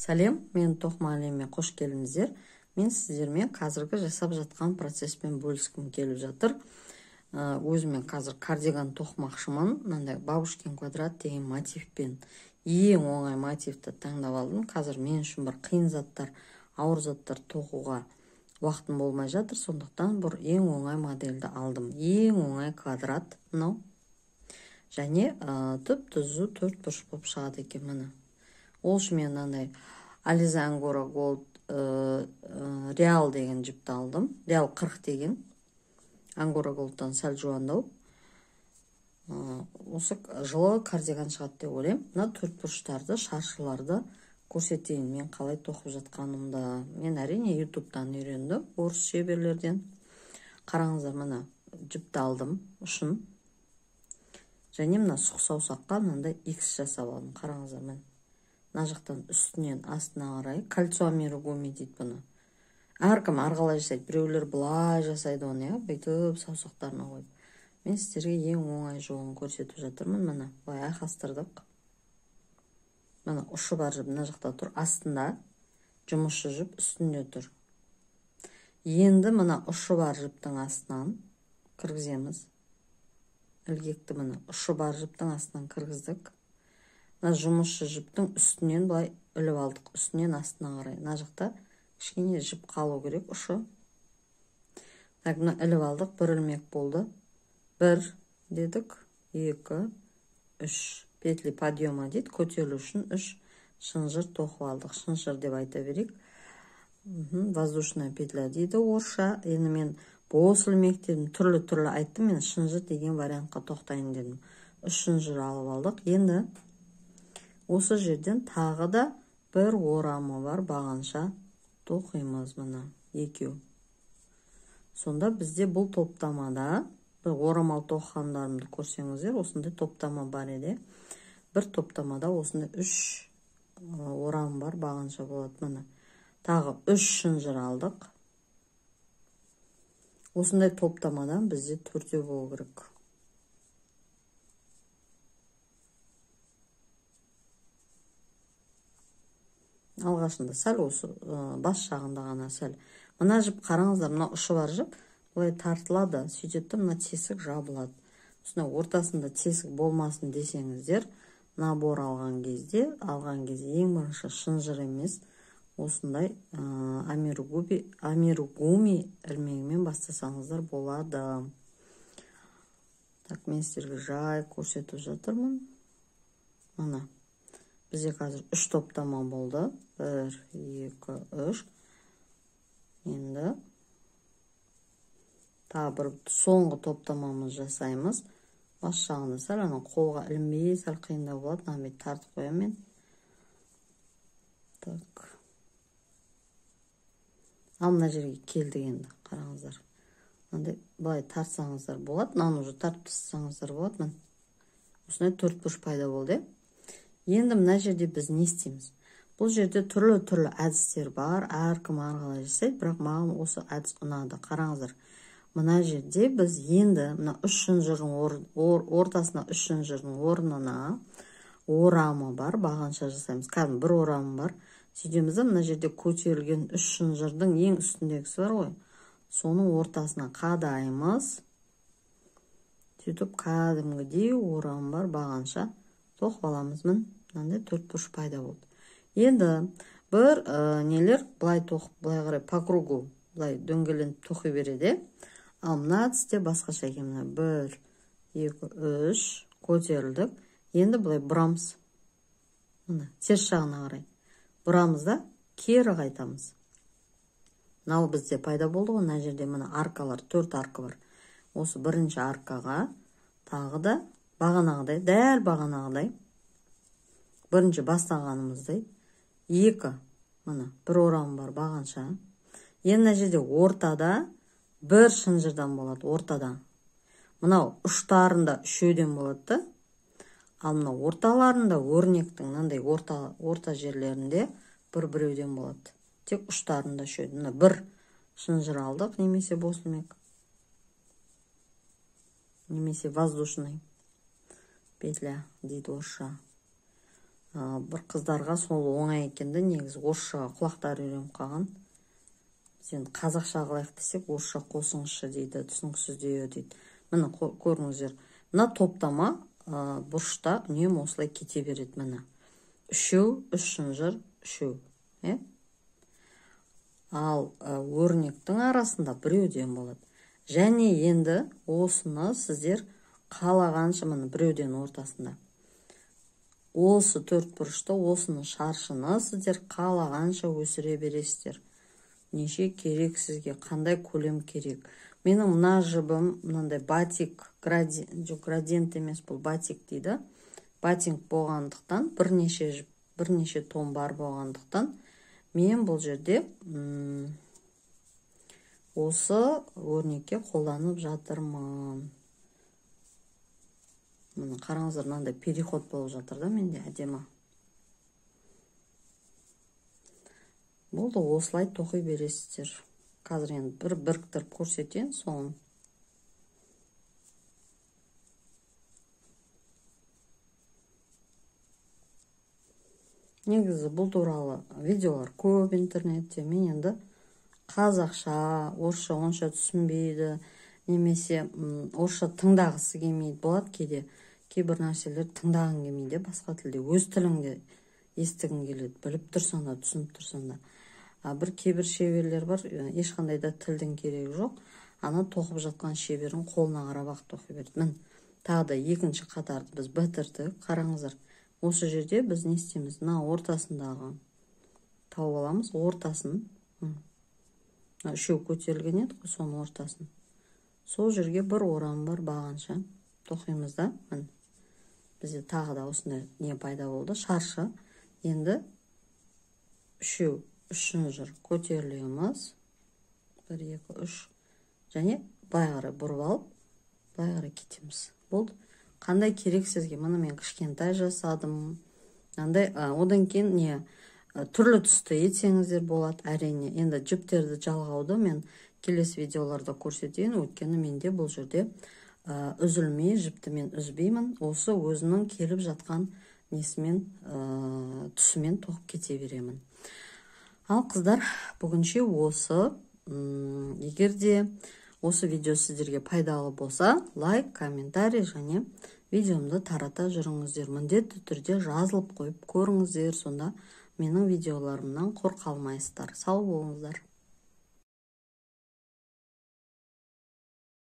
Сәлем, мен тоқма әлеміне қош келдіңіздер. Мен сіздермен қазіргі жасап жатқан процеспен бөліскім келіп жатыр. Өзімен қазір кардиган тоқмақшымын. Мынандай бабушкин квадрат деген мотивпен ең оңай мотивті таңдап алдым. Қазір мен үшін бір қиын заттар, ауыр заттар тоқуға уақытым болмай жатыр. Сондықтан бір ең оңай модельді алдым. Ең оңай квадрат мынау. Және түп-түзу төрт бұрыш болып шығады екен міне. Ол үшін мен мынандай Alize Angora Gold Real деген жіпті алдым. Real 40 деген. Angora Gold'дан сәл жуандау. Осы жылы кардиган шығады деп ойлаймын. Мына төрт бұрыштарды, шаршыларды көрсетейін мен қалай тоқып жатқанымды. Мен әрине YouTube'дан үйрендім, орыс шеберлерден. Қараңыздар, мына жіпті алдым, ұшын. Және мына сұқ саусаққа мынандай X жасап алдым. Қараңыздар, мен мына жақтан үстінен астына қарай кольцо амигуми дейді бұны. Әркім арқалай жасайды, біреулер былай жасайды оны, бүйтіп саусақтарына қойып. Мен сіздерге ең оңай жолын көрсетіп жатырмын. Міне былай айқастырдық. Міне ұшы бар жіп мына жақта тұр, астында жұмысшы жіп үстінде тұр. Енді мына ұшы бар жіптің астынан кіргіземіз. Ілгекті міне ұшы бар жіптің астынан кіргіздік. Мына жұмысшы жіптің үстінен былай іліп алдық, үстінен астына қарай. Мына жақта кішкене жіп қалу керек ұшы. Так, мына іліп алдық, бір ілмек болды. 1 дедік, 2, 3 петли подъема дейді, көтерілу үшін 3 шынжыр тоқып алдық. Шынжыр деп айта берейік. Воздушная петля дейді орысша. Енді мен бос ілмектерін түрлі айттым, мен шынжыр деген вариантқа тоқтайын дедім. 3 шынжыр алып алдық. Енді осы жерден тағы да бір орамы бар бағанша тоқимыз мына екеу. Сонда бізде бұл топтамада, орамал тоққандарымды көрсеңіздер, осындай топтама бар еді. Бір топтамада осындай 3 орам бар бағанша болады мына. Тағы 3 шынжыр алдық. Осындай топтамадан бізде 4 болу керек. Алғашында сәл осы бас жағында ғана сәл. Мына жіп қараңыздар, мына ұшы бар жіп, бұлай тартылады, сөйтеді, мына тесік жабылады. Осындай ортасында тесік болмасын десеңіздер, набор алған кезде ең бірінші шынжыр емес, осындай амигуми ілмегімен бастасаңыздар болады. Так, мен сіздерге жай көрсетіп жатырмын. Мына. Бізде қазір 3 топтама болды. 1, 2, 3. Енді тағы бір соңғы топтамамыз жасаймыз. Бас жағында сәл қолға ілінбей сәл қиындау болады. Мына тартып қоямын мен. Так. Ал мына жерге келдік енді. Қараңыздар. Мынандай былай тартсаңыздар болады. Мынаны уже тартып тастасаңыздар болады. Осындай 4 бұрыш пайда болды. Енді мына жерде біз не істейміз? Бұл жерде түрлі әдістер бар, әркім арқылай жасайды, бірақ маған осы әдіс ұнады. Қараңыздар, мына жерде біз енді мына 3 шынжырдың ортасына 3 шынжырдың орнына орамы бар, бағанша жасаймыз. Кәдімгі бір орамы бар. Сөйтеміз, мына жерде көтерілген 3 шынжырдың ең үстіндегісі бар ғой. Соның ортасына қадаймыз. Сөйтіп кәдімгідей орамы бар, бағанша тоқып аламыз. Мынандай 4 бұрыш пайда болды. Енді бір нелер былай тоқып, былай қарай по кругу, былай дөңгеленіп тоқи береді. Ал мына әдісте басқаша екен. 1, 2, 3 көтерілдік. Енді былай бұрамыз. Мына теріс жағына қарай. Бұрамыз да кері қайтамыз. Мынау бізде пайда болды ғой, мына жерде мына аркалар, 4 арка бар. Осы бірінші аркаға тағы да бағанағыдай, дәл бағанағыдай, бірінші бастағанымыздай 2, мына бір орам бар бағанша. Енді мына жерде ортада бір шынжырдан болады, ортада. Мынау ұштарында 3-ден болады. Ал мынау орталарында өрнектің мынандай орта жерлерінде бір-біреуден болады. Тек ұштарында 3-ден. Мына бір шынжыр алдық, немесе бос ілмек. Немесе воздушный петля дейді орысша. бір қыздарға сол оңай екенді, негізі орысшаға құлақтары үйреніп қалған. Біз енді қазақша қылайық десек, орысша қосыңызшы дейді, түсініксіздеу дейді. Міне көріңіздер, мына топтама бұрышта үнемі осылай кете береді. Міне үшеу, үш шынжыр, үшеу. Ал өрнектің арасында біреуден болады. Және енді осыны сіздер қалағанша, міне біреуден ортасында. Осы төрт бұрышты, осыны шаршыны сіздер қалағанша өсіре бересіздер. Неше керек сізге, қандай көлем керек. Менің мына жібім, мынандай батик, градиент емес, бұл батик дейді. Батинг болғандықтан, бірнеше тон бар болғандықтан, мен бұл жерде осы өрнекке қолданып жатырмын. Міне қараңыздар, мынандай переход болып жатыр да менде, әдемі. Болды, осылай тоқи бересіздер. Қазір енді біріктіріп көрсетейін соңын. Негізі бұл туралы видеолар көп интернетте. Мен енді қазақша, орысша онша түсінбейді, немесе орысша тыңдағысы келмейді болады кейде. Кейбір нәрселер тыңдағың келмейді, басқа тілде, өз тіліңде естігің келеді, біліп тұрсаң да, түсініп тұрсаң да. Бір кейбір шеберлер бар, ешқандай да тілдің керегі жоқ. Ана тоқып жатқан шеберін қолына қарап тоқи береді. Мін, тағы да екінші қатарды біз бітірдік. Қараңыздар, осы жерде біз не істейміз? Мына ортасындағы тауып аламыз, ортасын. Үшеу көтерілген еді, соның ортасын. Сол жерге бір орам бар бағанша тоқимыз да. Бізде тағы да осындай не пайда болды? Шаршы. Енді үшеу, үш шынжыр көтерілеміз. 1, 2, 3. Және байғары бұрып алып, байғары кетеміз. Болды. Қандай керек сізге? Мұны мен кішкентай жасадым. Одан кейін не? Түрлі түсті етсеңіздер болады, әрине. Енді жіптерді жалғауды мен келесі видеоларда көрсетейін. Өйткені менде бұл жерде үзілмей, жіпті мен үзбеймін. Осы өзінің келіп жатқан несімен, түсімен тоқып кете беремін. Ал қыздар, бүгінше осы. Егер де осы видео сіздерге пайдалы болса, лайк, комментарий және видеомды тарата жүріңіздер. Міндетті түрде жазылып қойып көріңіздер, сонда менің видеоларымнан құр қалмайсыздар. Сау болыңыздар.